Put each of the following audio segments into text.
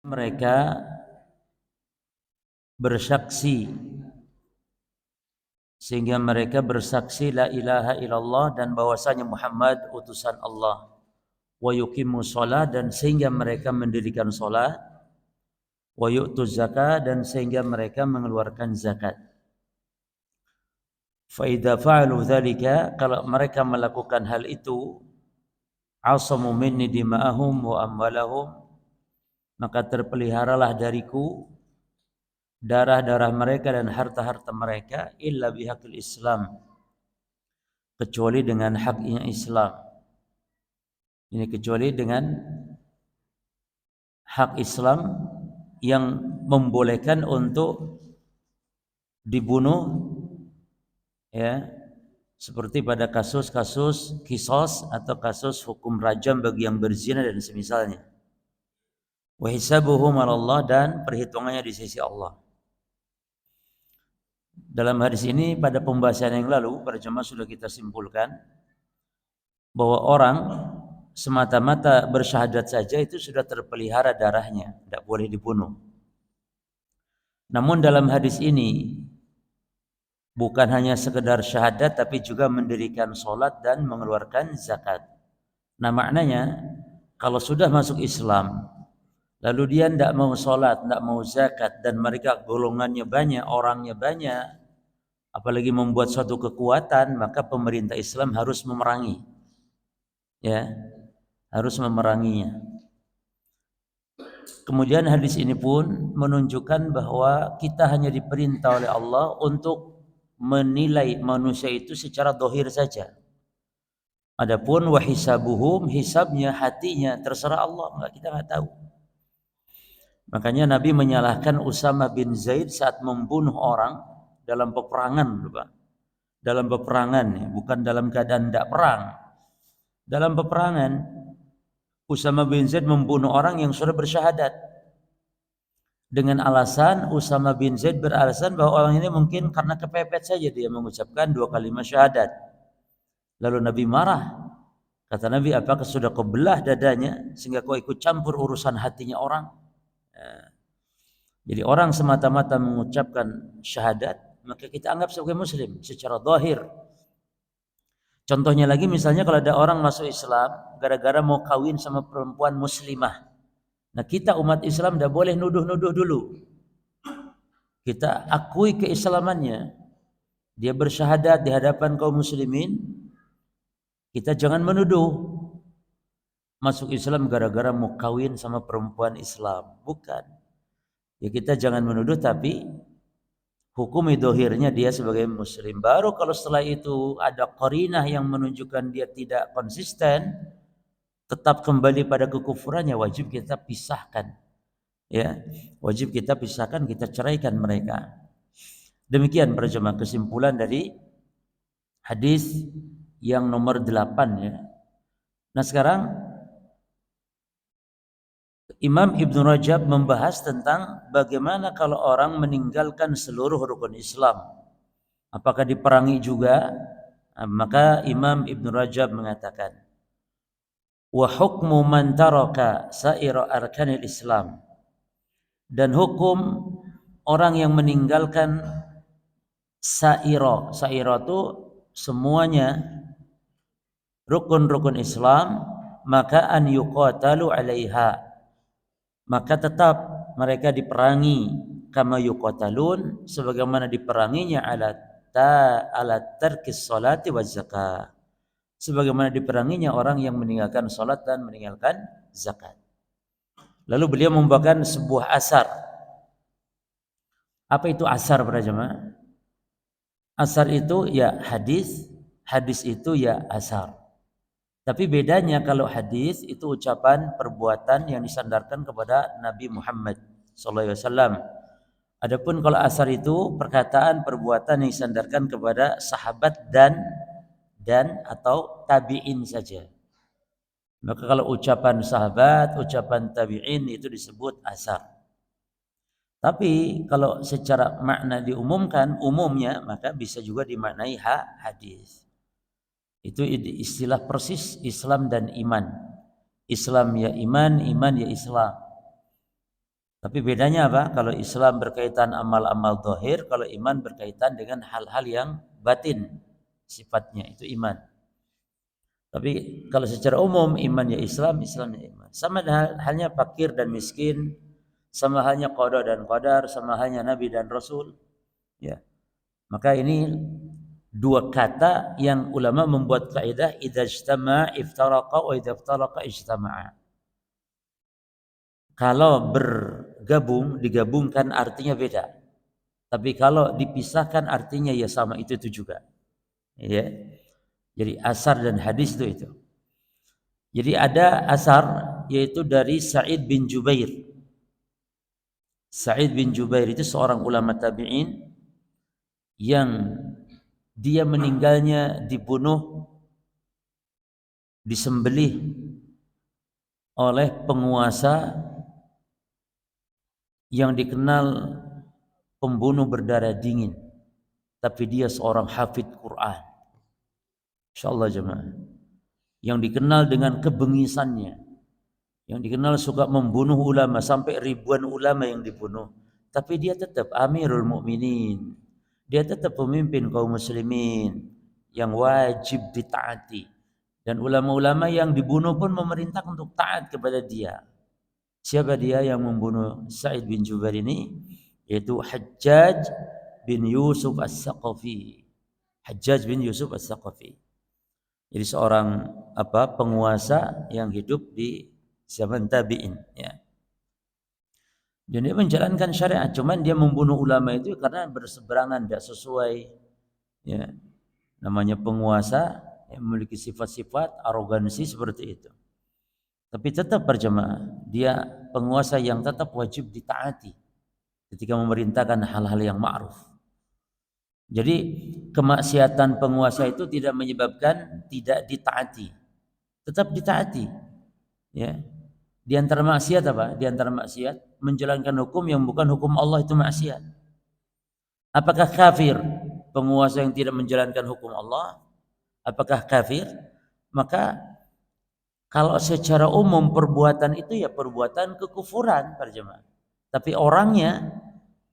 mereka bersaksi, sehingga mereka bersaksi la ilaha illallah dan bahwasanya Muhammad utusan Allah, wa yuqimu shalah dan sehingga mereka mendirikan salat, wa yu'tu zakat dan sehingga mereka mengeluarkan zakat. Fa idza fa'alu dzalika, kalau mereka melakukan hal itu, asamu minni dima'ahum wa amwalahum, maka terpeliharalah dariku darah-darah mereka dan harta-harta mereka, illa bihaqil Islam, kecuali dengan haknya Islam. Ini kecuali dengan hak Islam yang membolehkan untuk dibunuh, ya, seperti pada kasus-kasus qisas atau kasus hukum rajam bagi yang berzina dan semisalnya. Wa hisabuhum 'ala Allah dan perhitungannya di sisi Allah. Dalam hadis ini pada pembahasan yang lalu para jemaah sudah kita simpulkan bahwa orang semata-mata bersyahadat saja itu sudah terpelihara darahnya, tidak boleh dibunuh. Namun dalam hadis ini bukan hanya sekedar syahadat tapi juga mendirikan sholat dan mengeluarkan zakat. Nah maknanya kalau sudah masuk Islam lalu dia tidak mau sholat, tidak mau zakat dan mereka golongannya banyak, orangnya banyak, apalagi membuat suatu kekuatan, maka pemerintah Islam harus memerangi, ya, harus memeranginya. Kemudian hadis ini pun menunjukkan bahwa kita hanya diperintah oleh Allah untuk menilai manusia itu secara dohir saja. Adapun wahisabuhum, hisabnya, hatinya terserah Allah, kita nggak tahu. Makanya Nabi menyalahkan Usama bin Zaid saat membunuh orang dalam peperangan, Pak. Dalam peperangan, bukan dalam keadaan tidak perang. Dalam peperangan, Usama bin Zaid membunuh orang yang sudah bersyahadat. Dengan alasan, Usama bin Zaid beralasan bahwa orang ini mungkin karena kepepet saja dia mengucapkan 2 kalimat syahadat. Lalu Nabi marah. Kata Nabi, apakah sudah kau belah dadanya sehingga kau ikut campur urusan hatinya orang? Jadi orang semata-mata mengucapkan syahadat, maka kita anggap sebagai muslim secara zahir. Contohnya lagi misalnya kalau ada orang masuk Islam gara-gara mau kawin sama perempuan muslimah. Nah kita umat Islam tidak boleh nuduh-nuduh dulu. Kita akui keislamannya. Dia bersyahadat di hadapan kaum muslimin. Kita jangan menuduh masuk Islam gara-gara mau kawin sama perempuan Islam. Bukan. Ya kita jangan menuduh tapi hukumi dohirnya dia sebagai muslim. Baru kalau setelah itu ada qarinah yang menunjukkan dia tidak konsisten, tetap kembali pada kekufurannya, wajib kita pisahkan. Ya, wajib kita pisahkan, kita ceraikan mereka. Demikian para jemaah kesimpulan dari hadis yang nomor 8 ya. Nah sekarang Imam Ibn Rajab membahas tentang bagaimana kalau orang meninggalkan seluruh rukun Islam. Apakah diperangi juga? Maka Imam Ibn Rajab mengatakan, wa hukmu man taraka sa'ira arkanil Islam. Dan hukum orang yang meninggalkan sa'ira. Sa'ira itu semuanya rukun-rukun Islam, maka an yuqatalu 'alaiha. Maka tetap mereka diperangi kama yuqatalun sebagaimana diperanginya ala tarkis salati waz zakah, sebagaimana diperanginya orang yang meninggalkan salat dan meninggalkan zakat. Lalu beliau membawakan sebuah asar. Apa itu asar para jemaah? Asar itu ya hadis, hadis itu ya asar. Tapi bedanya kalau hadis itu ucapan perbuatan yang disandarkan kepada Nabi Muhammad SAW. Adapun kalau asar itu perkataan perbuatan yang disandarkan kepada sahabat dan atau tabi'in saja. Maka kalau ucapan sahabat, ucapan tabi'in itu disebut asar. Tapi kalau secara makna diumumkan umumnya maka bisa juga dimaknai hadis. Itu istilah persis Islam dan iman. Islam ya iman, iman ya Islam. Tapi bedanya apa? Kalau Islam berkaitan amal-amal zahir, kalau iman berkaitan dengan hal-hal yang batin sifatnya, itu iman. Tapi kalau secara umum iman ya Islam, Islam ya iman. Sama halnya fakir dan miskin, sama halnya qada dan qadar, sama halnya nabi dan rasul. Ya. Maka ini dua kata yang ulama membuat kaidah idza ijtama'a iftaraqa wa idza iftaraqa ijtama'a. Kalau bergabung, digabungkan artinya beda. Tapi kalau dipisahkan artinya ya sama, itu juga. Ya. Jadi asar dan hadis itu. Jadi ada asar yaitu dari Sa'id bin Jubair. Sa'id bin Jubair itu seorang ulama tabi'in yang dia meninggalnya dibunuh, disembelih oleh penguasa yang dikenal pembunuh berdarah dingin. Tapi dia seorang hafid Quran. Insyaallah jemaah. Yang dikenal dengan kebengisannya, yang dikenal suka membunuh ulama, sampai ribuan ulama yang dibunuh. Tapi dia tetap Amirul Mukminin. Dia tetap pemimpin kaum muslimin yang wajib ditaati. Dan ulama-ulama yang dibunuh pun memerintah untuk taat kepada dia. Siapa dia yang membunuh Sa'id bin Jubair ini? Yaitu Hajjaj bin Yusuf As-Saqafi. Hajjaj bin Yusuf As-Saqafi. Jadi seorang penguasa yang hidup di zaman tabi'in, ya. Dan dia menjalankan syariat, cuman dia membunuh ulama itu karena berseberangan, tidak sesuai, ya. Namanya penguasa yang memiliki sifat-sifat arogansi seperti itu. Tapi tetap berjamaah, dia penguasa yang tetap wajib ditaati ketika memerintahkan hal-hal yang ma'ruf. Jadi kemaksiatan penguasa itu tidak menyebabkan tidak ditaati, tetap ditaati. Ya, di antara maksiat apa? Di antara maksiat menjalankan hukum yang bukan hukum Allah, itu maksiat. Apakah kafir penguasa yang tidak menjalankan hukum Allah? Apakah kafir? Maka kalau secara umum perbuatan itu ya perbuatan kekufuran, berjemaah. Tapi orangnya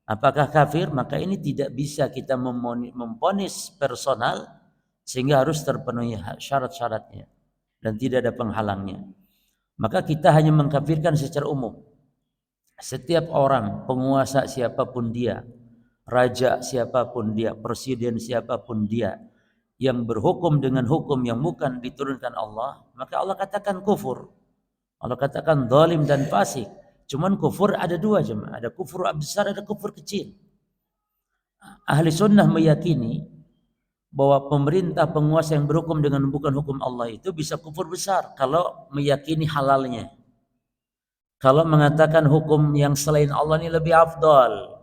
apakah kafir? Maka ini tidak bisa kita memvonis personal sehingga harus terpenuhi syarat-syaratnya dan tidak ada penghalangnya. Maka kita hanya mengkafirkan secara umum. Setiap orang, penguasa siapapun dia, raja siapapun dia, presiden siapapun dia, yang berhukum dengan hukum yang bukan diturunkan Allah, maka Allah katakan kufur. Allah katakan zalim dan fasik. Cuman kufur ada dua jemaah, ada kufur besar, ada kufur kecil. Ahli sunnah meyakini bahwa pemerintah penguasa yang berhukum dengan bukan hukum Allah itu bisa kufur besar kalau meyakini halalnya. Kalau mengatakan hukum yang selain Allah ini lebih afdal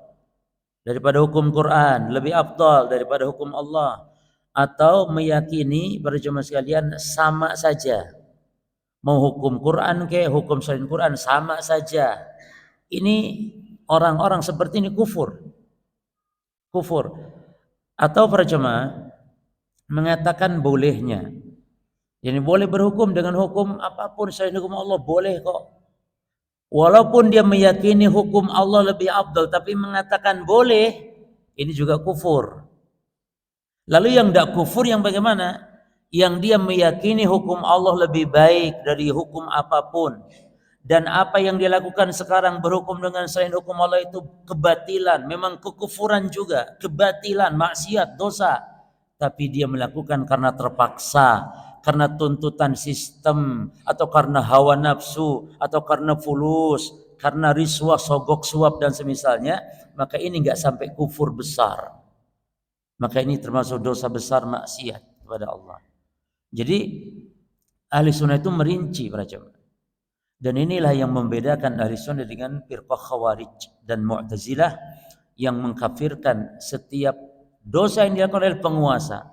daripada hukum Quran, lebih afdal daripada hukum Allah, atau meyakini para jemaah sekalian sama saja. Mau hukum Quran ke hukum selain Quran sama saja. Ini orang-orang seperti ini kufur. Atau para jemaah mengatakan bolehnya. Jadi boleh berhukum dengan hukum apapun selain hukum Allah, boleh kok. Walaupun dia meyakini hukum Allah lebih afdal, tapi mengatakan boleh, ini juga kufur. Lalu yang tidak kufur yang bagaimana? Yang dia meyakini hukum Allah lebih baik dari hukum apapun, dan apa yang dia lakukan sekarang berhukum dengan selain hukum Allah itu kebatilan, memang kekufuran juga, kebatilan, maksiat, dosa, tapi dia melakukan karena terpaksa, karena tuntutan sistem, atau karena hawa nafsu, atau karena fulus, karena riswah, sogok suap dan semisalnya, maka ini enggak sampai kufur besar. Maka ini termasuk dosa besar, maksiat kepada Allah. Jadi ahli sunnah itu merinci para jemaah. Dan inilah yang membedakan ahli sunnah dengan firqah khawarij dan mu'tazilah yang mengkafirkan setiap dosa yang dilakukan oleh penguasa.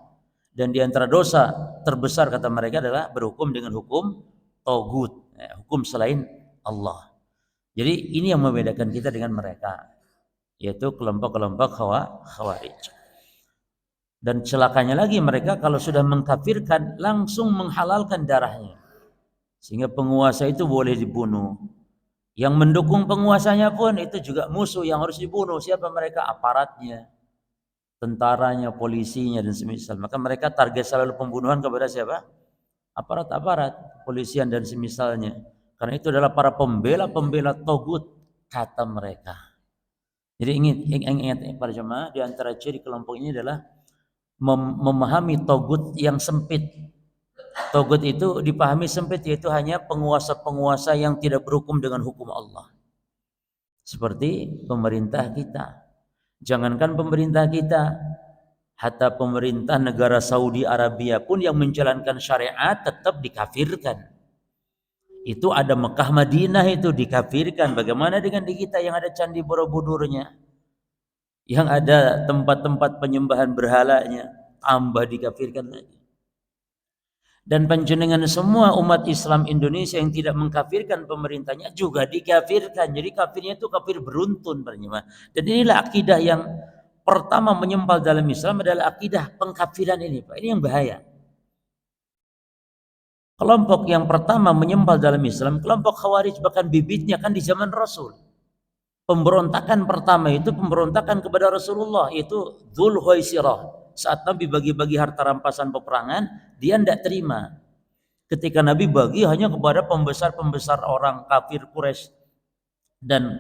Dan di antara dosa terbesar kata mereka adalah berhukum dengan hukum tagut, hukum selain Allah. Jadi ini yang membedakan kita dengan mereka, yaitu kelompok-kelompok khawarij. Dan celakanya lagi mereka kalau sudah mengkafirkan langsung menghalalkan darahnya. Sehingga penguasa itu boleh dibunuh. Yang mendukung penguasanya pun itu juga musuh yang harus dibunuh. Siapa mereka? Aparatnya, tentaranya, polisinya dan semisal. Maka mereka target selalu pembunuhan kepada siapa? Aparat-aparat, polisian dan semisalnya. Karena itu adalah para pembela-pembela togut, kata mereka. Jadi ingat para jemaah, di antara ciri kelompok ini adalah memahami togut yang sempit. Togut itu dipahami sempit, yaitu hanya penguasa-penguasa yang tidak berhukum dengan hukum Allah. Seperti pemerintah kita. Jangankan pemerintah kita, hatta pemerintah negara Saudi Arabia pun yang menjalankan syariat tetap dikafirkan. Itu ada Mekah Madinah itu dikafirkan. Bagaimana dengan di kita yang ada candi Borobudurnya, yang ada tempat-tempat penyembahan berhalanya, tambah dikafirkan lagi. Dan panjenengan semua umat Islam Indonesia yang tidak mengkafirkan pemerintahnya juga dikafirkan. Jadi kafirnya itu kafir beruntun. Dan inilah akidah yang pertama menyempal dalam Islam, adalah akidah pengkafiran ini, Pak. Ini yang bahaya. Kelompok yang pertama menyempal dalam Islam, kelompok Khawarij, bahkan bibitnya kan di zaman Rasul. Pemberontakan pertama itu pemberontakan kepada Rasulullah, yaitu Dzul Huwaisirah. Saat Nabi bagi-bagi harta rampasan peperangan, dia tidak terima. Ketika Nabi bagi hanya kepada pembesar-pembesar orang kafir Quraisy dan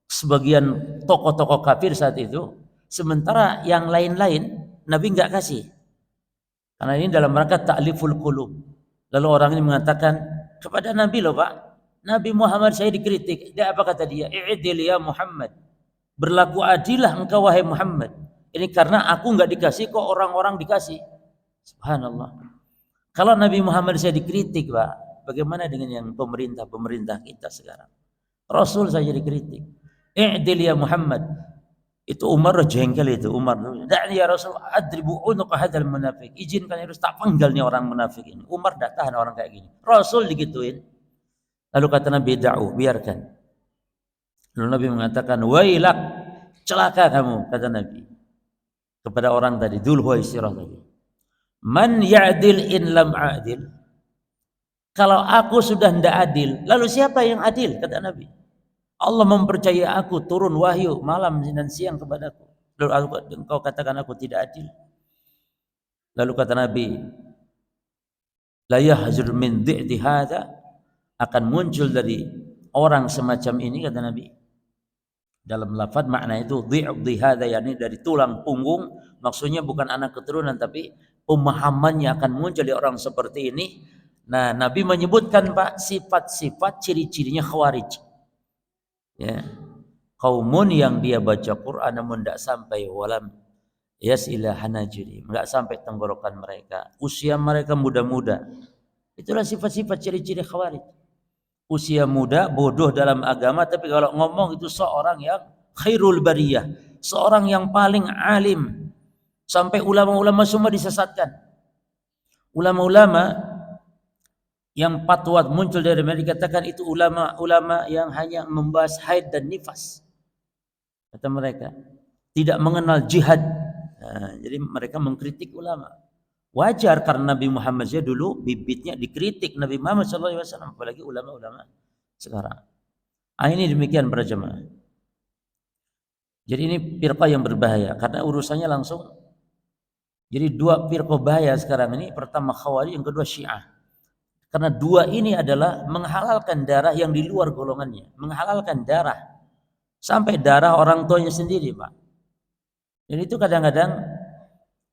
sebagian tokoh-tokoh kafir saat itu, sementara yang lain-lain Nabi nggak kasih. Karena ini dalam rangka ta'liful qulub. Lalu orang ini mengatakan kepada Nabi, loh Pak, Nabi Muhammad saya dikritik. Dia apa kata dia? I'dil ya Muhammad. Berlaku adillah engkau wahai Muhammad. Ini karena aku nggak dikasih kok orang-orang dikasih. Subhanallah. Kalau Nabi Muhammad saya dikritik, Pak, bagaimana dengan yang pemerintah kita sekarang? Rasul saja dikritik. I'dil ya Muhammad. Itu Umar jengkel itu. Umar, "Da'ni ya Rasul adribu unuqa hadzal munafik." Izinkan ya Rasul, tak penggal nih orang munafik ini. Umar tidak tahan orang kayak gini. Rasul digituin. Lalu kata Nabi, "Da'u, biarkan." Lalu Nabi mengatakan, "Wailak, celaka kamu," kata Nabi kepada orang tadi, Dzul Huwaisirah tadi. "Man ya'dil in lam a'dil?" Kalau aku sudah tidak adil, lalu siapa yang adil? Kata Nabi. Allah mempercayai aku turun wahyu malam dan siang kepadaku. Lalu engkau katakan aku tidak adil. Lalu kata Nabi, la yahzur min dhi'ti hadza, akan muncul dari orang semacam ini, kata Nabi. Dalam lafaz makna itu dhi'ti hadza, yakni dari tulang punggung, maksudnya bukan anak keturunan tapi pemahamannya akan muncul dari orang seperti ini. Nah, Nabi menyebutkan, Pak, sifat-sifat ciri-cirinya Khawarij. Ya, kaumun yang dia baca Quran namun tidak sampai walam yasila hanajiri, enggak sampai tenggorokan mereka, usia mereka muda-muda. Itulah sifat-sifat ciri-ciri Khawarij. Usia muda, bodoh dalam agama, tapi kalau ngomong itu seorang yang khairul bariyah, seorang yang paling alim, sampai ulama-ulama semua disesatkan. Ulama-ulama yang fatwa muncul dari mereka dikatakan itu ulama-ulama yang hanya membahas haid dan nifas. Kata mereka, tidak mengenal jihad. Nah, jadi mereka mengkritik ulama. Wajar karena Nabi Muhammad saja dulu bibitnya dikritik Nabi Muhammad SAW, apalagi ulama-ulama sekarang. Ini demikian para jemaah. Jadi ini firqah yang berbahaya karena urusannya langsung. Jadi dua firqah bahaya sekarang ini, pertama Khawarij, yang kedua Syiah. Karena dua ini adalah menghalalkan darah yang di luar golongannya. Menghalalkan darah. Sampai darah orang tuanya sendiri, Pak. Dan itu kadang-kadang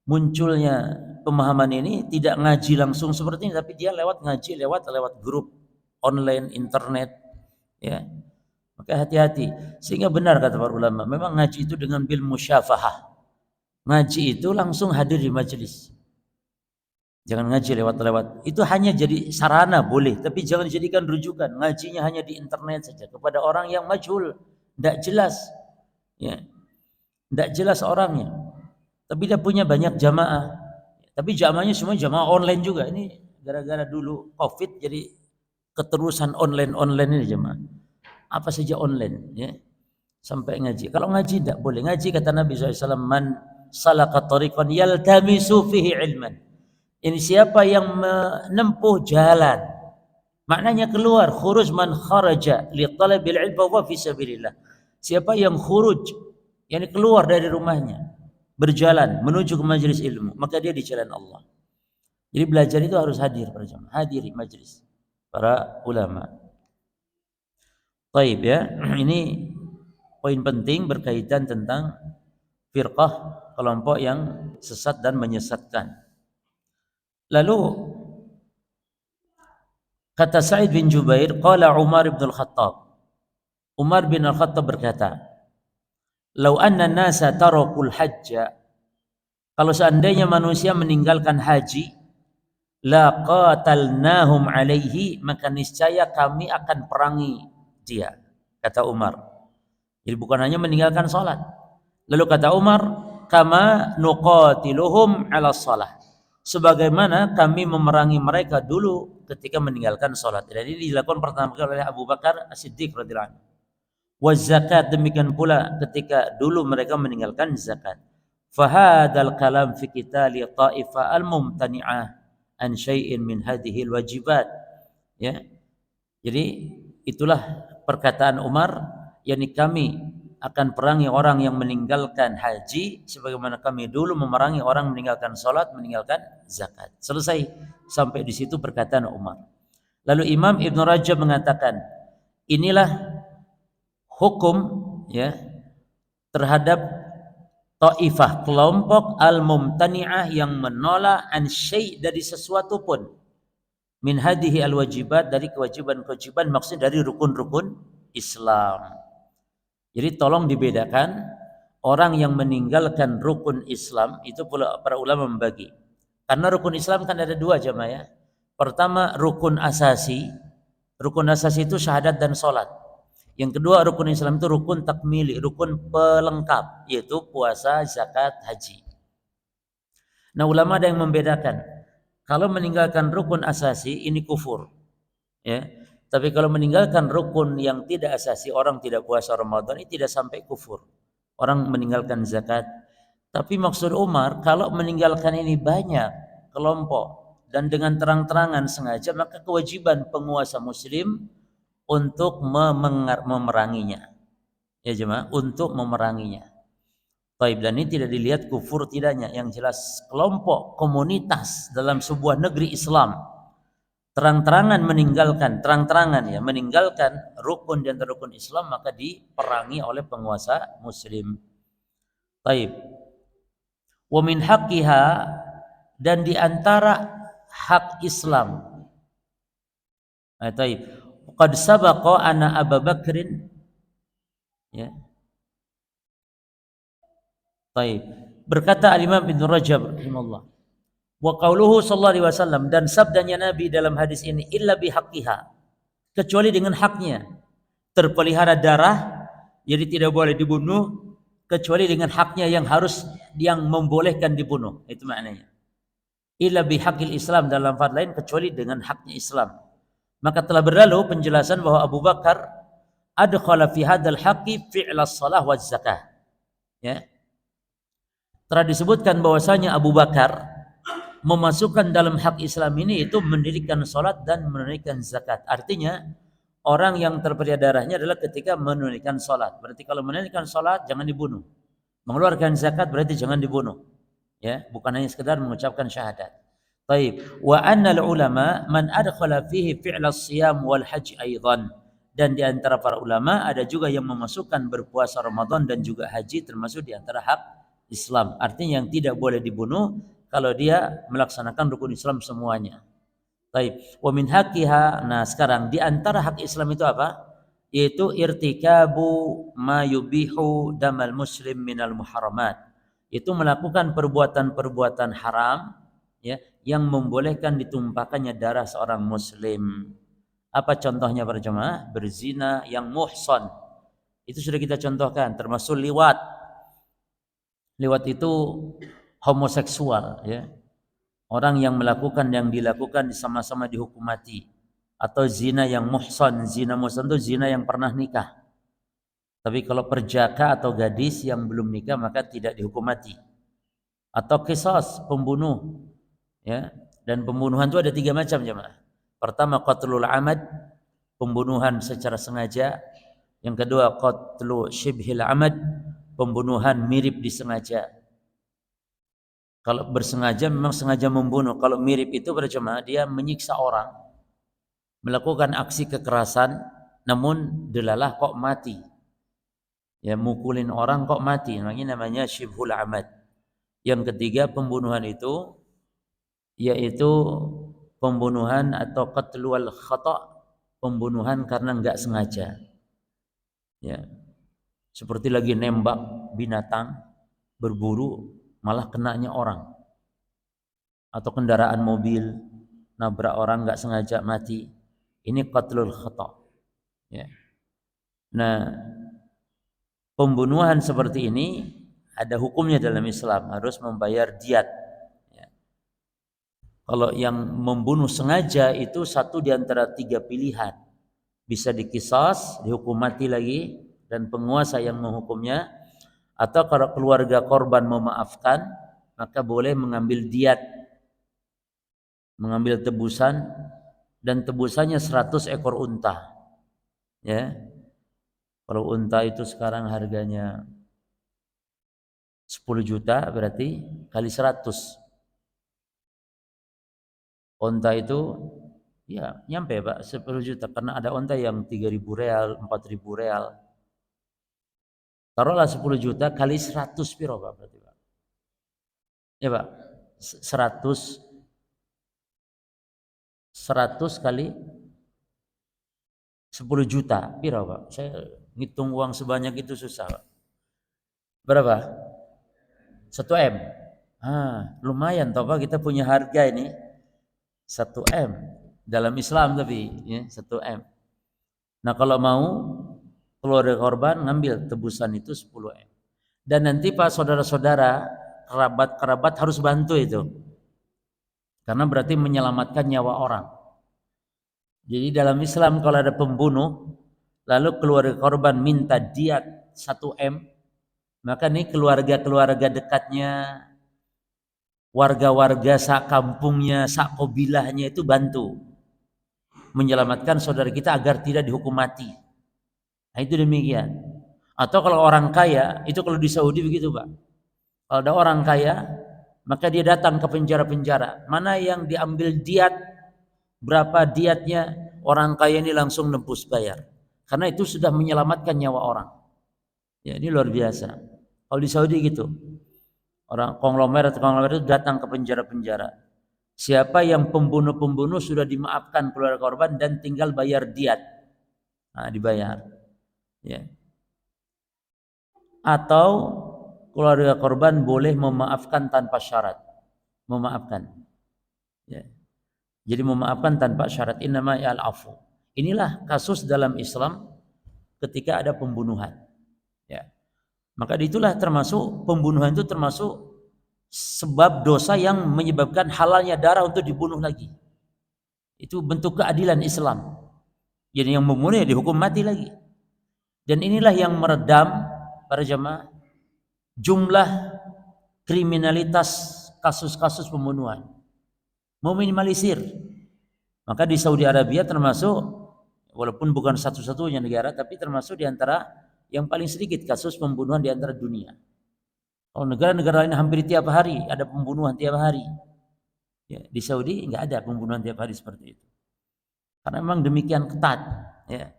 munculnya pemahaman ini tidak ngaji langsung seperti ini, tapi dia lewat ngaji, lewat grup online, internet. Ya. Maka hati-hati. Sehingga benar kata para ulama, memang ngaji itu dengan bil musyafahah. Ngaji itu langsung hadir di majelis. Jangan ngaji lewat-lewat. Itu hanya jadi sarana boleh, tapi jangan dijadikan rujukan. Ngajinya hanya di internet saja kepada orang yang majhul, tidak jelas. Ya. Tidak jelas orangnya. Tapi dia punya banyak jamaah. Tapi jamaahnya semua jamaah online juga. Ini gara-gara dulu Covid jadi keterusan online ini jamaah. Apa saja online, ya. Sampai ngaji. Kalau ngaji tidak boleh. Ngaji kata Nabi SAW, man salaka tariqan yaltamisu fihi ilman. Ini siapa yang menempuh jalan Maknanya keluar, khuruj man kharaja li talabil ilm fa huwa fi sabilillah. Siapa yang khuruj, yakni keluar dari rumahnya, berjalan menuju ke majelis ilmu, maka dia di jalan Allah. Jadi belajar itu harus hadir para jemaah, hadiri majelis para ulama. Baik ya, ini poin penting berkaitan tentang firqah, kelompok yang sesat dan menyesatkan. Lalu kata Sa'id bin Jubair, qala Umar bin Al-Khattab. Umar bin Al-Khattab berkata, "Lau anna nasa tarakul hajja." Kalau seandainya manusia meninggalkan haji, la qatalnahum alaihi, maka niscaya kami akan perangi dia, kata Umar. Jadi bukan hanya meninggalkan salat. Lalu kata Umar, kama nuqatiluhum ala salah. Sebagaimana kami memerangi mereka dulu ketika meninggalkan salat. Jadi ini dilakukan pertama kali oleh Abu Bakar As-Siddiq radhiyallahu anhu. Wa zakat, demikian pula ketika dulu mereka meninggalkan zakat. Fahadal kalam fi qitali ta'ifa al-mumtani'ah an syai'in min hadhihi al-wajibat. Ya. Jadi itulah perkataan Umar, yakni kami akan perangi orang yang meninggalkan haji sebagaimana kami dulu memerangi orang meninggalkan salat, meninggalkan zakat. Selesai sampai di situ perkataan Umar. Lalu Imam Ibn Rajab mengatakan, inilah hukum ya terhadap taifah, kelompok al-mumtani'ah yang menolak an syai' dari sesuatu pun min hadhihi al-wajibat, dari kewajiban-kewajiban, maksudnya dari rukun-rukun Islam. Jadi tolong dibedakan, orang yang meninggalkan rukun Islam itu pula para ulama membagi. Karena rukun Islam kan ada dua jemaah ya. Pertama rukun asasi. Rukun asasi itu syahadat dan sholat. Yang kedua rukun Islam itu rukun takmili, rukun pelengkap, yaitu puasa, zakat, haji. Nah ulama ada yang membedakan. Kalau meninggalkan rukun asasi ini kufur. Ya. Tapi kalau meninggalkan rukun yang tidak asasi, orang tidak puasa Ramadan, ini tidak sampai kufur. Orang meninggalkan zakat. Tapi maksud Umar, kalau meninggalkan ini banyak kelompok dan dengan terang-terangan sengaja, maka kewajiban penguasa muslim untuk memeranginya. Ya jemaah, untuk memeranginya. Baik, dan ini tidak dilihat kufur tidaknya. Yang jelas kelompok komunitas dalam sebuah negeri Islam terang-terangan meninggalkan rukun di antara rukun Islam, maka diperangi oleh penguasa muslim. Baik. Wa min haqqiha, dan di antara hak Islam. Baik. Qad sabaqa anna Abu Bakrin ya. Baik. Berkata Al-Imam Ibnu Rajab rahimahullah, wa qauluhu sallallahu alaihi wasallam, dan sabdanya Nabi dalam hadis ini, illa bihaqqiha, kecuali dengan haknya. Terpelihara darah, jadi tidak boleh dibunuh kecuali dengan haknya yang membolehkan dibunuh. Itu maknanya. Illa bihaqqil Islam, dalam lafaz lain kecuali dengan haknya Islam. Maka telah berlalu penjelasan bahwa Abu Bakar adkhala fi hadzal haqqi fi'las shalah waz zakah. Ya. Telah disebutkan bahwasanya Abu Bakar memasukkan dalam hak Islam ini itu mendirikan salat dan menunaikan zakat. Artinya orang yang terpelihara darahnya adalah ketika menunaikan salat. Berarti kalau menunaikan salat jangan dibunuh. Mengeluarkan zakat berarti jangan dibunuh. Ya, bukan hanya sekedar mengucapkan syahadat. Baik, wa annal ulama man adkhala fihi fi'l as-siyam wal hajj aidan. Dan di antara para ulama ada juga yang memasukkan berpuasa Ramadan dan juga haji termasuk di antara hak Islam. Artinya yang tidak boleh dibunuh kalau dia melaksanakan rukun Islam semuanya. Baik, wa min haqqiha. Nah, sekarang di antara hak Islam itu apa? Yaitu irtikabu ma yubihu damal muslim minal muharramat. Itu melakukan perbuatan-perbuatan haram ya yang membolehkan ditumpahkannya darah seorang muslim. Apa contohnya para jemaah? Berzina yang muhsan. Itu sudah kita contohkan, termasuk liwat. Liwat itu homoseksual ya. Orang yang melakukan yang dilakukan sama-sama dihukum mati. Atau zina yang muhsan. Zina muhsan itu zina yang pernah nikah. Tapi kalau perjaka atau gadis yang belum nikah maka tidak dihukum mati. Atau qisas, pembunuh ya. Dan pembunuhan itu ada 3 macam jemaah. Pertama qatlul amad, pembunuhan secara sengaja. Yang kedua qatlu syibhil amad, pembunuhan mirip disengaja. Kalau bersengaja memang sengaja membunuh. Kalau mirip itu berjemaah dia menyiksa orang, melakukan aksi kekerasan, namun delalah kok mati. Ya, mukulin orang kok mati. Namanya syibhul amad. Yang ketiga pembunuhan itu yaitu pembunuhan atau qatlul khata', pembunuhan karena enggak sengaja. Ya. Seperti lagi nembak binatang, berburu malah kenanya orang. Atau kendaraan mobil nabrak orang enggak sengaja mati. Ini qatlul khata'. Ya. Nah, pembunuhan seperti ini ada hukumnya dalam Islam, harus membayar diat. Ya. Kalau yang membunuh sengaja itu satu di antara tiga pilihan. Bisa dikisas, dihukum mati lagi, dan penguasa yang menghukumnya. Atau kalau keluarga korban memaafkan, maka boleh mengambil diat, mengambil tebusan, dan tebusannya 100 ekor unta. Ya. Kalau unta itu sekarang harganya 10 juta berarti kali 100. Unta itu ya nyampe Pak 10 juta karena ada unta yang 3.000 real, 4.000 real. Taruhlah 10 juta kali 100 piro Pak berarti Pak. Ya Pak. 100 kali 10 juta piro Pak. Saya ngitung uang sebanyak itu susah Pak. Berapa? 1 M. Lumayan toh Pak, kita punya harga ini 1 M dalam Islam tapi ya, 1 M. Nah kalau mau keluarga korban ngambil tebusan itu 10 M. Dan nanti Pak saudara-saudara, kerabat-kerabat harus bantu itu. Karena berarti menyelamatkan nyawa orang. Jadi dalam Islam kalau ada pembunuh lalu keluarga korban minta diat 1 M, maka nih keluarga-keluarga dekatnya, warga-warga sak kampungnya, sak kobilahnya itu bantu menyelamatkan saudara kita agar tidak dihukum mati. Nah itu demikian. Atau kalau orang kaya, itu kalau di Saudi begitu Pak. Kalau ada orang kaya, maka dia datang ke penjara-penjara. Mana yang diambil diat, berapa diatnya, orang kaya ini langsung nebus bayar. Karena itu sudah menyelamatkan nyawa orang. Ya ini luar biasa. Kalau di Saudi gitu. Orang konglomerat itu datang ke penjara-penjara. Siapa yang pembunuh-pembunuh sudah dimaafkan keluarga korban dan tinggal bayar diat. Nah, dibayar. Ya. Atau keluarga korban boleh memaafkan tanpa syarat. Memaafkan. Ya. Jadi memaafkan tanpa syarat. Innama al-afu. Inilah kasus dalam Islam ketika ada pembunuhan. Ya. Maka itulah termasuk pembunuhan itu termasuk sebab dosa yang menyebabkan halalnya darah untuk dibunuh lagi. Itu bentuk keadilan Islam. Jadi yang membunuh ya dihukum mati lagi. Dan inilah yang meredam para jemaah jumlah kriminalitas kasus-kasus pembunuhan. Meminimalisir. Maka di Saudi Arabia termasuk, walaupun bukan satu-satunya negara, tapi termasuk di antara yang paling sedikit kasus pembunuhan di antara dunia. Kalau negara-negara lain hampir tiap hari ada pembunuhan tiap hari. Ya, di Saudi enggak ada pembunuhan tiap hari seperti itu. Karena memang demikian ketat, ya.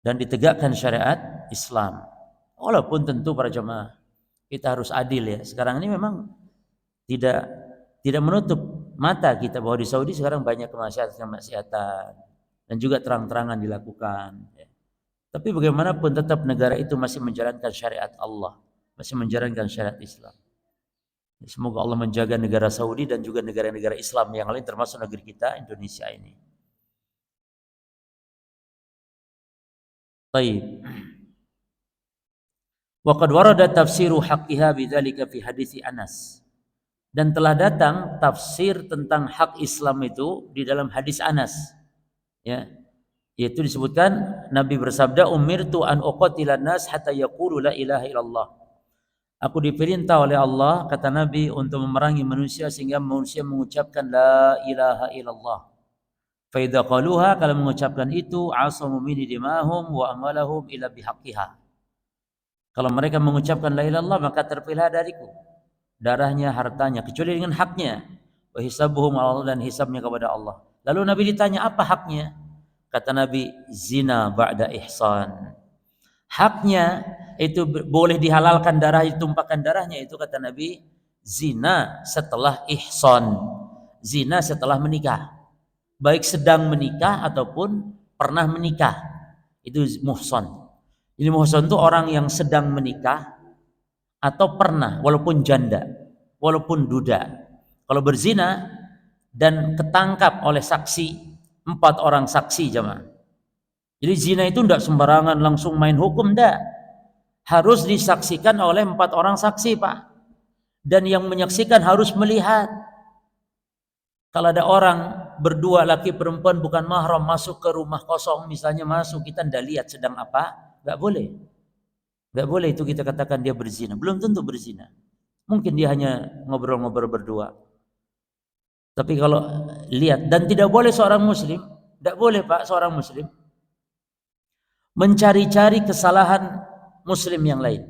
Dan ditegakkan syariat Islam. Walaupun tentu para jemaah kita harus adil ya. Sekarang ini memang tidak menutup mata kita bahwa di Saudi sekarang banyak kemaksiatan dan juga terang-terangan dilakukan. Ya. Tapi bagaimanapun tetap negara itu masih menjalankan syariat Allah, masih menjalankan syariat Islam. Semoga Allah menjaga negara Saudi dan juga negara-negara Islam yang lain termasuk negeri kita Indonesia ini. Baik. Wa qad warada tafsiru haqqiha bidzalika fi hadits Anas. Dan telah datang tafsir tentang hak Islam itu di dalam hadis Anas. Ya. Yaitu disebutkan Nabi bersabda umirtu an uqatilan nas hatta yaqulu la ilaha illallah. Aku diperintah oleh Allah kata Nabi untuk memerangi manusia sehingga manusia mengucapkan la ilaha illallah. Fa idza qaluha, kalau mengucapkan itu, asamu minni dimahum wa amalahum ila bihaqqiha. Kalau mereka mengucapkan la ilaha illallah, maka terpilih dariku darahnya, hartanya, kecuali dengan haknya. Wa hisabuhum Allah, dan hisabnya kepada Allah. Lalu Nabi ditanya, apa haknya? Kata Nabi, zina ba'da ihsan. Haknya itu boleh dihalalkan darah, ditumpahkan darahnya, itu kata Nabi, zina setelah ihsan. Zina setelah menikah. Baik sedang menikah ataupun pernah menikah. Itu muhsan. Ini muhsan itu orang yang sedang menikah atau pernah, walaupun janda, walaupun duda. Kalau berzina dan ketangkap oleh saksi, 4 orang saksi jemaah. Jadi zina itu tidak sembarangan langsung main hukum, tidak. Harus disaksikan oleh 4 orang saksi, Pak. Dan yang menyaksikan harus melihat. Kalau ada orang berdua, laki perempuan bukan mahram, masuk ke rumah kosong, misalnya masuk, kita tidak lihat sedang apa, nggak boleh. Nggak boleh itu kita katakan dia berzina. Belum tentu berzina. Mungkin dia hanya ngobrol-ngobrol berdua. Tapi kalau lihat, dan tidak boleh seorang muslim, tidak boleh Pak, seorang muslim mencari-cari kesalahan muslim yang lain.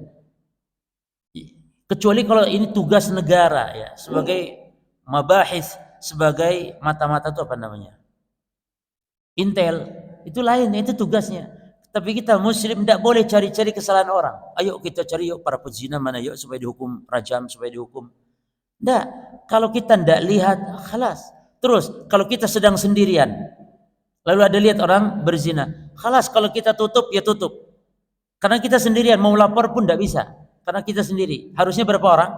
Kecuali kalau ini tugas negara ya, sebagai mabahis, sebagai mata-mata itu apa namanya? Intel, itu lain, itu tugasnya. Tapi kita muslim tidak boleh cari-cari kesalahan orang. Ayo kita cari yuk para pezina mana yuk supaya dihukum rajam, supaya dihukum. Tidak. Kalau kita tidak lihat, khalas. Terus kalau kita sedang sendirian, lalu ada lihat orang berzina, khalas, kalau kita tutup ya tutup. Karena kita sendirian, mau lapor pun tidak bisa. Karena kita sendiri. Harusnya berapa orang?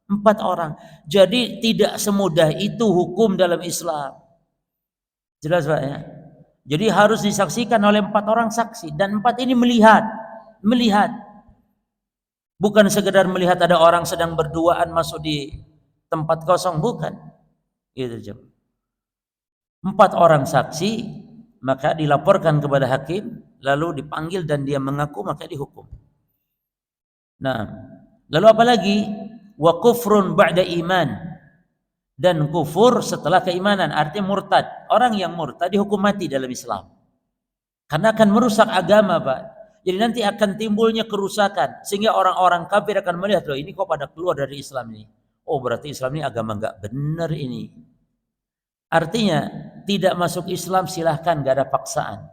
4 orang. Jadi tidak semudah itu hukum dalam Islam. Jelas Pak ya? Jadi harus disaksikan oleh 4 orang saksi. Dan 4 ini melihat. Bukan sekedar melihat ada orang sedang berduaan masuk di tempat kosong. Bukan. Gitu. 4 orang saksi, maka dilaporkan kepada hakim, lalu dipanggil dan dia mengaku, maka dihukum. Nah, lalu apa lagi? Wa kufrun ba'da iman. Dan kufur setelah keimanan, artinya murtad. Orang yang murtad dihukum mati dalam Islam. Karena akan merusak agama, Pak. Jadi nanti akan timbulnya kerusakan, sehingga orang-orang kafir akan melihat, loh ini kok pada keluar dari Islam ini. Oh berarti Islam ini agama enggak benar ini. Artinya tidak masuk Islam silahkan, enggak ada paksaan.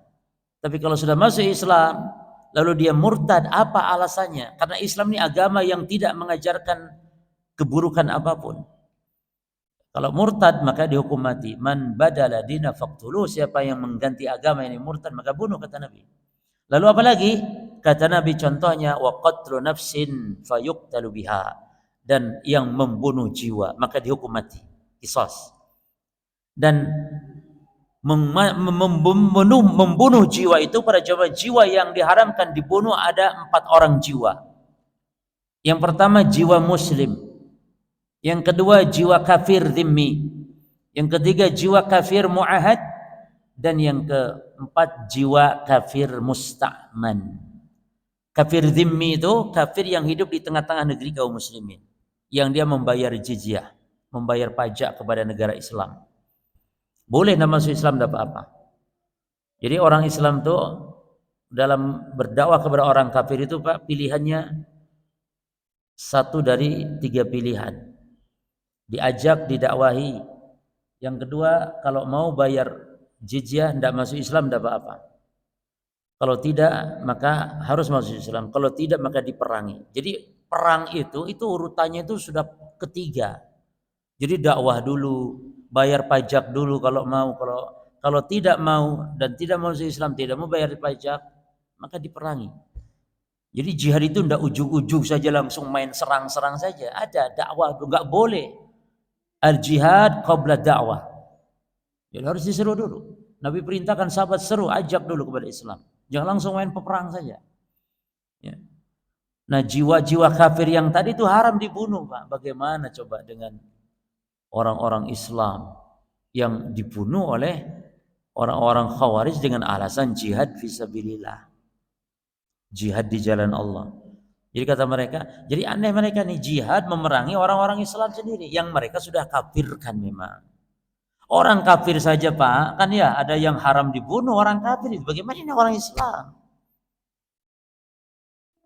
Tapi kalau sudah masuk Islam, lalu dia murtad, apa alasannya? Karena Islam ini agama yang tidak mengajarkan keburukan apapun. Kalau murtad maka dihukum mati. Man badala dina faqtuluh, siapa yang mengganti agama ini murtad maka bunuh, kata Nabi. Lalu apa lagi? Kata Nabi contohnya, wa qatlu nafsin fayuqtalu biha, dan yang membunuh jiwa maka dihukum mati, qisas. Dan membunuh jiwa itu, pada jiwa yang diharamkan dibunuh ada 4 orang jiwa. Yang pertama jiwa muslim. Yang kedua jiwa kafir dhimmi. Yang ketiga jiwa kafir mu'ahad. Dan yang keempat jiwa kafir musta'man. Kafir dhimmi itu kafir yang hidup di tengah-tengah negeri kaum muslimin, yang dia membayar jizyah, membayar pajak kepada negara Islam. Boleh nama masuk Islam, tidak apa-apa. Jadi orang Islam itu dalam berdakwah kepada orang kafir itu Pak, pilihannya 1 dari 3 pilihan. Diajak, didakwahi. Yang kedua, kalau mau bayar jizyah, tidak masuk Islam, tidak apa-apa. Kalau tidak, maka harus masuk Islam. Kalau tidak, maka diperangi. Jadi perang itu urutannya itu sudah ketiga. Jadi dakwah dulu, bayar pajak dulu kalau mau. Kalau tidak mau dan tidak masuk Islam, tidak mau bayar pajak, maka diperangi. Jadi jihad itu tidak ujug-ujug saja langsung main serang-serang saja. Ada dakwah, enggak boleh. Al-jihad qabla dakwah. Jadi harus diseru dulu. Nabi perintahkan sahabat seru, ajak dulu kepada Islam. Jangan langsung main peperang saja. Ya. Nah jiwa-jiwa kafir yang tadi itu haram dibunuh Pak. Bagaimana coba dengan orang-orang Islam yang dibunuh oleh orang-orang Khawarij dengan alasan jihad fisabilillah. Jihad di jalan Allah. Jadi kata mereka, jadi aneh mereka nih, jihad memerangi orang-orang Islam sendiri yang mereka sudah kafirkan memang. Orang kafir saja Pak, kan ya ada yang haram dibunuh orang kafir. Bagaimana ini orang Islam?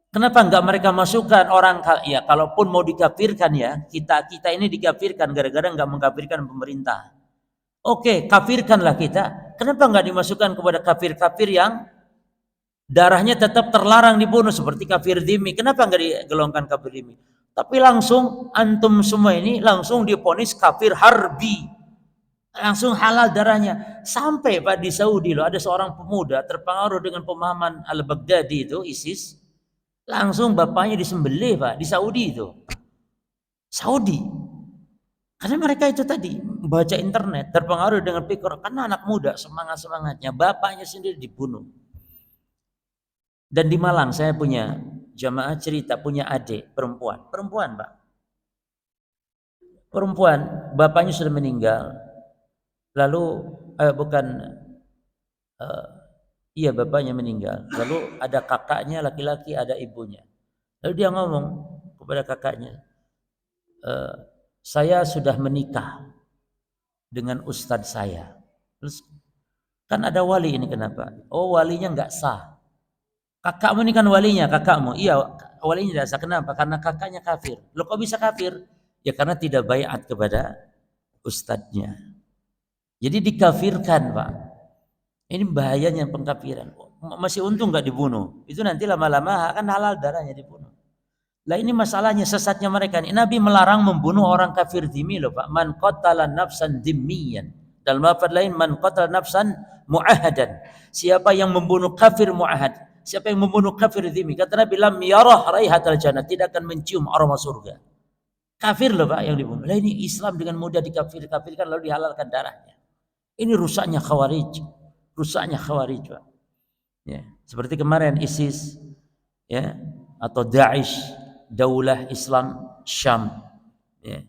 Kenapa enggak mereka masukkan orang ya kalaupun mau dikafirkan ya, kita ini dikafirkan gara-gara enggak mengkafirkan pemerintah. Oke, kafirkanlah kita. Kenapa enggak dimasukkan kepada kafir-kafir yang darahnya tetap terlarang dibunuh seperti kafir dhimmi? Kenapa enggak digolongkan kafir dhimmi? Tapi langsung antum semua ini langsung diponis kafir harbi. Langsung halal darahnya. Sampai Pak di Saudi loh ada seorang pemuda terpengaruh dengan pemahaman Al-Baghdadi itu ISIS. Langsung bapaknya disembelih Pak di Saudi itu. Saudi. Karena mereka itu tadi baca internet terpengaruh dengan pikir karena anak muda semangat-semangatnya bapaknya sendiri dibunuh. Dan di Malang saya punya jamaah cerita punya adik perempuan Pak. Perempuan bapaknya sudah meninggal. Lalu iya bapaknya meninggal. Lalu ada kakaknya laki-laki, ada ibunya. Lalu dia ngomong kepada kakaknya, saya sudah menikah dengan ustadz saya. Terus kan ada wali ini kenapa? Oh walinya nggak sah. Kakakmu ini kan walinya, kakakmu. Iya walinya tidak sah. Kenapa? Karena kakaknya kafir. Loh kok bisa kafir? Ya karena tidak baiat kepada ustadznya. Jadi dikafirkan Pak. Ini bahayanya pengkafiran. Masih untung nggak dibunuh. Itu nanti lama-lama akan halal darahnya dibunuh. Lah ini masalahnya sesatnya mereka. Nabi melarang membunuh orang kafir dhimmi loh Pak. Man qatala nafsan dhimmiyan. Dalam lafaz lain man qatala nafsan mu'ahadan. Siapa yang membunuh kafir mu'ahad. Siapa yang membunuh kafir dhimmi. Kata Nabi lam yarah raihatal jannah. Tidak akan mencium aroma surga. Kafir loh Pak yang dibunuh. Lah ini Islam dengan mudah dikafirkan lalu dihalalkan darahnya. Ini rusaknya Khawarij. Rusaknya Khawarij Pak. Ya, seperti kemarin ISIS ya atau Daesh, Daulah Islam Syam ya.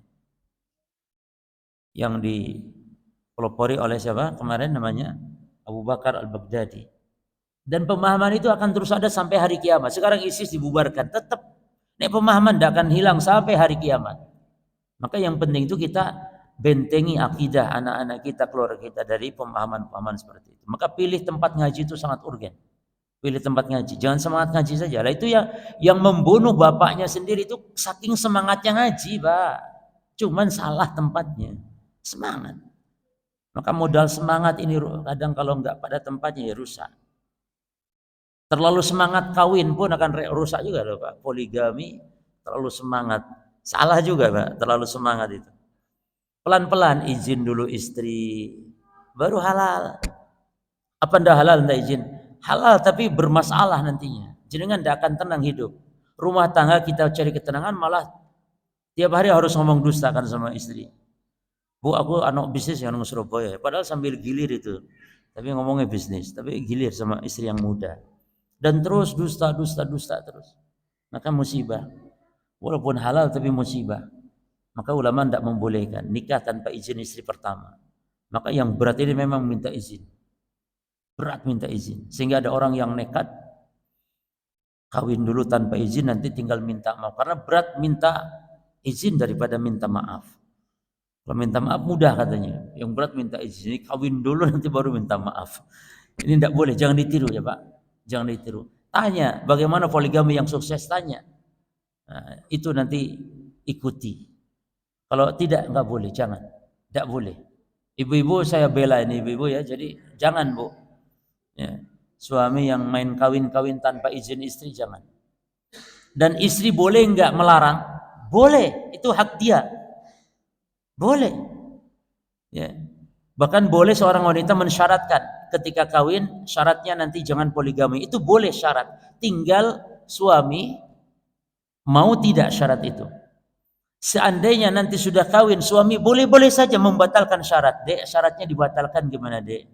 Yang dipelopori oleh siapa? Kemarin namanya Abu Bakar Al-Baghdadi. Dan pemahaman itu akan terus ada sampai hari kiamat. Sekarang ISIS dibubarkan, tetap ini pemahaman tidak akan hilang sampai hari kiamat. Maka yang penting itu kita bentengi akidah anak-anak kita, keluarga kita dari pemahaman-pemahaman seperti itu. Maka pilih tempat ngaji itu sangat urgen. Pilih tempat ngaji, jangan semangat ngaji saja. Lah itu yang membunuh bapaknya sendiri itu saking semangatnya ngaji, Pak. Cuman salah tempatnya. Semangat. Maka modal semangat ini kadang kalau enggak pada tempatnya ya rusak. Terlalu semangat kawin pun akan rusak juga loh, Pak. Poligami terlalu semangat. Salah juga, Pak, terlalu semangat itu. Pelan-pelan izin dulu istri, baru halal. Apa ndak halal ndak izin? Halal tapi bermasalah nantinya. Jenengan ndak akan tenang hidup. Rumah tangga kita cari ketenangan malah tiap hari harus ngomong dusta kan sama istri. Bu aku anak bisnis yang nang Surabaya. Padahal sambil gilir itu. Tapi ngomongnya bisnis, tapi gilir sama istri yang muda. Dan terus dusta terus. Maka musibah. Walaupun halal tapi musibah. Maka ulama tidak membolehkan nikah tanpa izin istri pertama. Maka yang berat ini memang minta izin. Berat minta izin. Sehingga ada orang yang nekat kawin dulu tanpa izin nanti tinggal minta maaf. Karena berat minta izin daripada minta maaf. Kalau minta maaf mudah katanya. Yang berat minta izin. Ini kawin dulu nanti baru minta maaf. Ini tidak boleh. Jangan ditiru ya Pak. Jangan ditiru. Tanya bagaimana poligami yang sukses, tanya. Nah, itu nanti ikuti. Kalau tidak, enggak boleh, jangan. Tidak boleh. Ibu-ibu saya bela ini ibu-ibu ya, jadi jangan Bu. Ya. Suami yang main kawin-kawin tanpa izin istri, jangan. Dan istri boleh enggak melarang? Boleh, itu hak dia. Boleh. Ya. Bahkan boleh seorang wanita mensyaratkan ketika kawin, syaratnya nanti jangan poligami. Itu boleh syarat. Tinggal suami mau tidak syarat itu. Seandainya nanti sudah kawin, suami boleh-boleh saja membatalkan syarat. Dek, syaratnya dibatalkan gimana dek?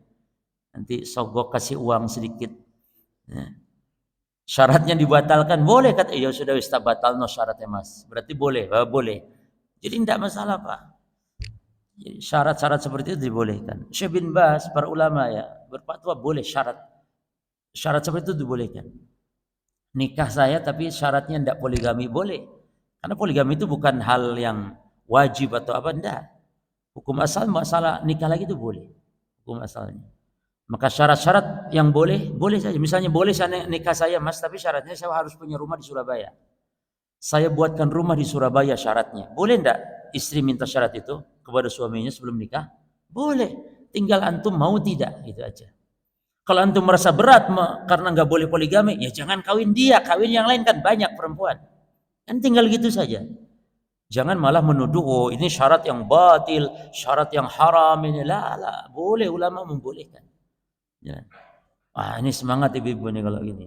Nanti sogok kasih uang sedikit. Ya. Syaratnya dibatalkan, boleh kata, ya sudah wis tak batal no syaratnya mas. Berarti boleh, boleh. Jadi tidak masalah Pak. Syarat-syarat seperti itu dibolehkan. Syekh bin Baz, para ulama ya berfatwa boleh syarat. Syarat seperti itu dibolehkan. Nikah saya tapi syaratnya tidak poligami, boleh. Karena poligami itu bukan hal yang wajib atau apa, enggak. Hukum asal masalah nikah lagi itu boleh. Hukum asalnya. Maka syarat-syarat yang boleh, boleh saja. Misalnya boleh saya nikah saya mas, tapi syaratnya saya harus punya rumah di Surabaya. Saya buatkan rumah di Surabaya syaratnya. Boleh enggak istri minta syarat itu kepada suaminya sebelum nikah? Boleh. Tinggal antum mau tidak, itu aja. Kalau antum merasa berat karena nggak boleh poligami, ya jangan kawin dia, kawin yang lain kan banyak perempuan. Kan tinggal gitu saja. Jangan malah menuduh, oh ini syarat yang batil, syarat yang haram ini. Lah, boleh ulama membolehkan. Ya. Wah, ini semangat ibu-ibu nih kalau gini.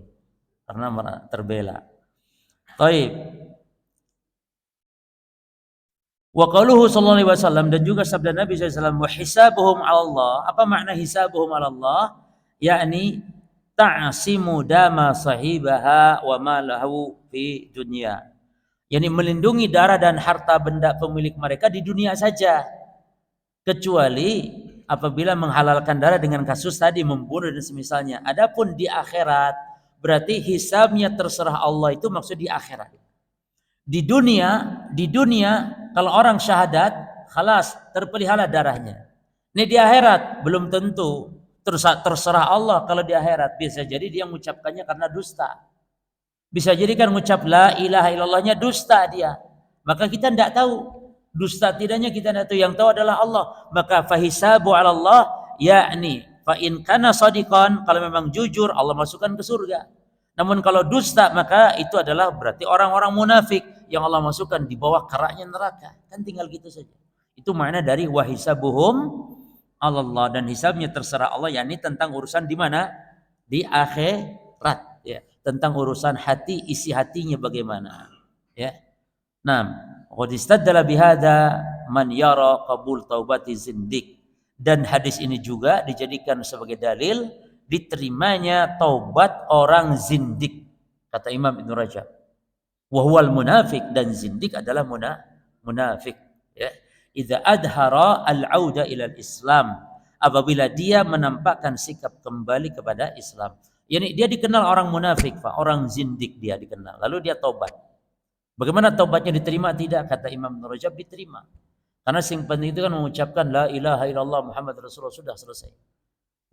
Karena terbela. Baik. Wa qauluhu sallallahu alaihi wasallam, dan juga sabda Nabi sallallahu alaihi wasallam, wa hisabuhum 'ala Allah. Apa makna hisabuhum 'ala Allah? Yakni ta'simu dama sahibaha wa ma lahu fi dunya. Yani melindungi darah dan harta benda pemilik mereka di dunia saja. Kecuali apabila menghalalkan darah dengan kasus tadi membunuh dan semisalnya. Adapun di akhirat berarti hisabnya terserah Allah, itu maksud di akhirat. Di dunia kalau orang syahadat, khalas terpelihara darahnya. Ini di akhirat belum tentu. Terserah Allah kalau di akhirat. Bisa jadi dia mengucapkannya karena dusta. Bisa jadi kan mengucap la ilaha illallahnya dusta dia. Maka kita tidak tahu. Dusta tidaknya kita tidak tahu. Yang tahu adalah Allah. Maka fahisabu ala Allah, yakni fa in kana shadiqan, kalau memang jujur Allah masukkan ke surga. Namun kalau dusta maka itu adalah berarti orang-orang munafik yang Allah masukkan di bawah keraknya neraka. Kan tinggal gitu saja. Itu makna dari wahisabuhum Allah, dan hisabnya terserah Allah, yakni tentang urusan di mana? Di akhirat, ya. Tentang urusan hati, isi hatinya bagaimana, ya. Nah, qad istadalla bihadza man yara qabul taubati zindik, dan hadis ini juga dijadikan sebagai dalil diterimanya taubat orang zindik, kata Imam Ibn Rajab. Wa huwal munafik, dan zindik adalah munafik, ya. Idza adhara al-auda ila al-Islam, apabila dia menampakkan sikap kembali kepada Islam. Yani dia dikenal orang munafik, Pak, orang zindik dia dikenal. Lalu dia taubat. Bagaimana taubatnya diterima? Tidak, kata Imam Ibn Rajab, diterima. Karena yang penting itu kan mengucapkan la ilaha illallah Muhammad Rasulullah, sudah selesai.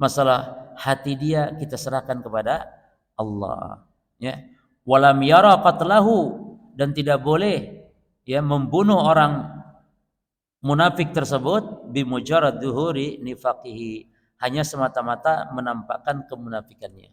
Masalah hati dia kita serahkan kepada Allah, ya. Walam yara qatlahu, dan tidak boleh ya membunuh orang munafik tersebut bimujarrad dhuhuri nifaqihi, hanya semata-mata menampakkan kemunafikannya.